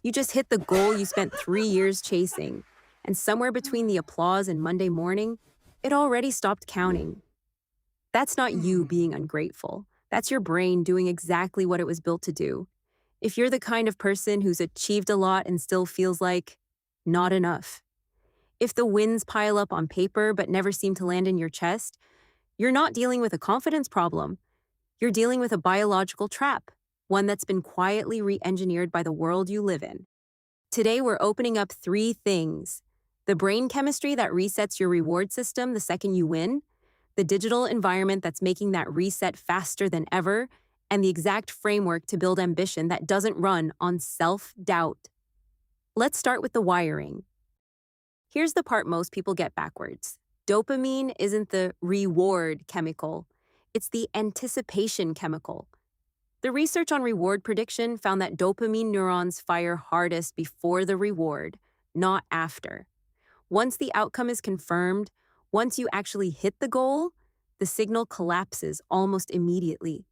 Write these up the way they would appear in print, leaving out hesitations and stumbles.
You just hit the goal you spent 3 years chasing, and somewhere between the applause and Monday morning, it already stopped counting. That's not you being ungrateful. That's your brain doing exactly what it was built to do. If you're the kind of person who's achieved a lot and still feels like not enough, if the wins pile up on paper but never seem to land in your chest, you're not dealing with a confidence problem. You're dealing with a biological trap, one that's been quietly re engineered by the world you live in. Today, we're opening up three things: the brain chemistry that resets your reward system the second you win, the digital environment that's making that reset faster than ever, and the exact framework to build ambition that doesn't run on self doubt. Let's start with the wiring. Here's the part most people get backwards. Dopamine isn't the reward chemical, it's the anticipation chemical. The research on reward prediction found that dopamine neurons fire hardest before the reward, not after. Once the outcome is confirmed, once you actually hit the goal, the signal collapses almost immediately.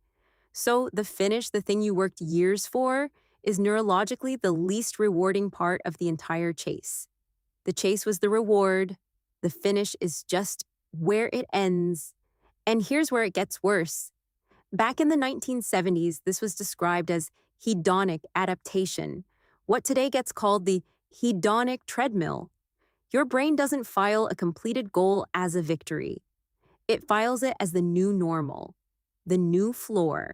So the finish, the thing you worked years for, is neurologically the least rewarding part of the entire chase. The chase was the reward. The finish is just where it ends. And here's where it gets worse. Back in the 1970s, this was described as hedonic adaptation, what today gets called the hedonic treadmill. Your brain doesn't file a completed goal as a victory. It files it as the new normal, the new floor,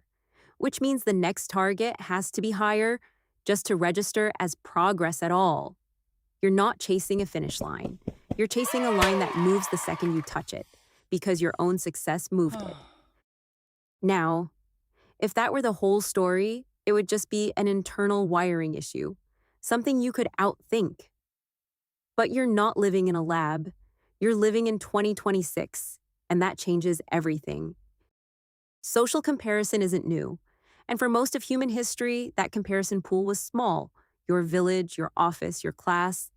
which means the next target has to be higher just to register as progress at all. You're not chasing a finish line. You're chasing a line that moves the second you touch it, because your own success moved it. Now, if that were the whole story, it would just be an internal wiring issue, something you could outthink. But you're not living in a lab. You're living in 2026, and that changes everything. Social comparison isn't new, and for most of human history, that comparison pool was small: your village, your office, your class.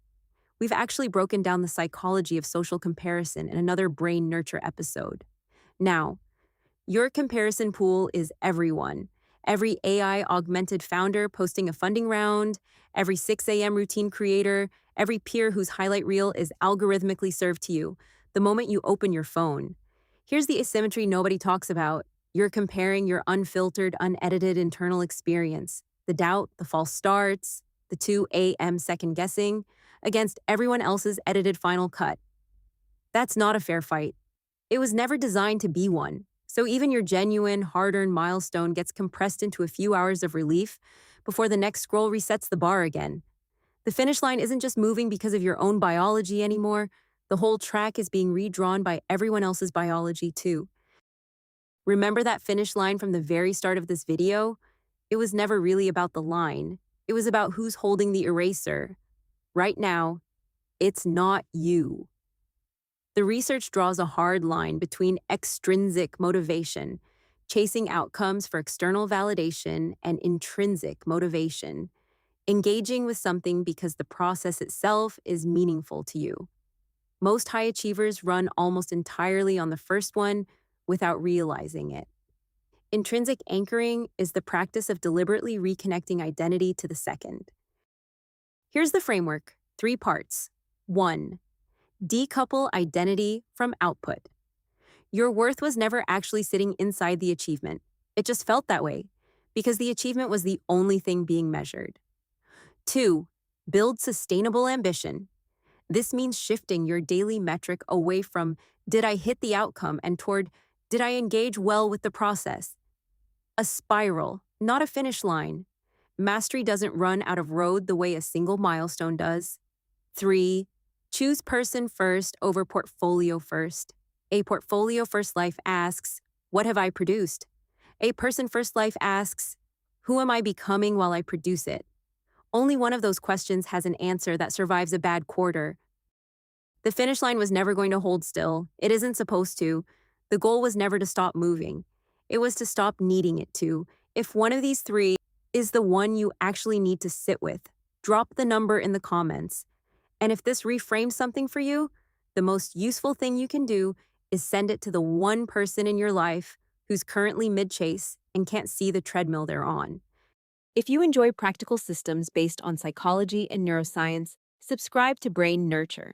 We've actually broken down the psychology of social comparison in another BrainNurture episode. Now, your comparison pool is everyone. Every AI-augmented founder posting a funding round, every 6 a.m. routine creator, every peer whose highlight reel is algorithmically served to you the moment you open your phone. Here's the asymmetry nobody talks about. You're comparing your unfiltered, unedited internal experience, the doubt, the false starts, the 2 a.m. second guessing, against everyone else's edited final cut. That's not a fair fight. It was never designed to be one. So even your genuine, hard-earned milestone gets compressed into a few hours of relief before the next scroll resets the bar again. The finish line isn't just moving because of your own biology anymore. The whole track is being redrawn by everyone else's biology too. Remember that finish line from the very start of this video? It was never really about the line. It was about who's holding the eraser. Right now, it's not you. The research draws a hard line between extrinsic motivation, chasing outcomes for external validation, and intrinsic motivation, engaging with something because the process itself is meaningful to you. Most high achievers run almost entirely on the first one without realizing it. Intrinsic anchoring is the practice of deliberately reconnecting identity to the second. Here's the framework: 3 parts. 1. Decouple identity from output. Your worth was never actually sitting inside the achievement. It just felt that way, because the achievement was the only thing being measured. 2. Build sustainable ambition. This means shifting your daily metric away from "did I hit the outcome" and toward "did I engage well with the process?" A spiral, not a finish line. Mastery doesn't run out of road the way a single milestone does. 3. Choose person first over portfolio first. A portfolio first life asks, "What have I produced?" A person first life asks, "Who am I becoming while I produce it?" Only one of those questions has an answer that survives a bad quarter. The finish line was never going to hold still. It isn't supposed to. The goal was never to stop moving. It was to stop needing it to. If one of these 3 is the one you actually need to sit with, drop the number in the comments. And if this reframes something for you, the most useful thing you can do is send it to the one person in your life who's currently mid-chase and can't see the treadmill they're on. If you enjoy practical systems based on psychology and neuroscience, subscribe to BrainNurture.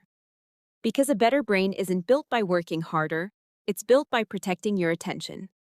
Because a better brain isn't built by working harder, it's built by protecting your attention.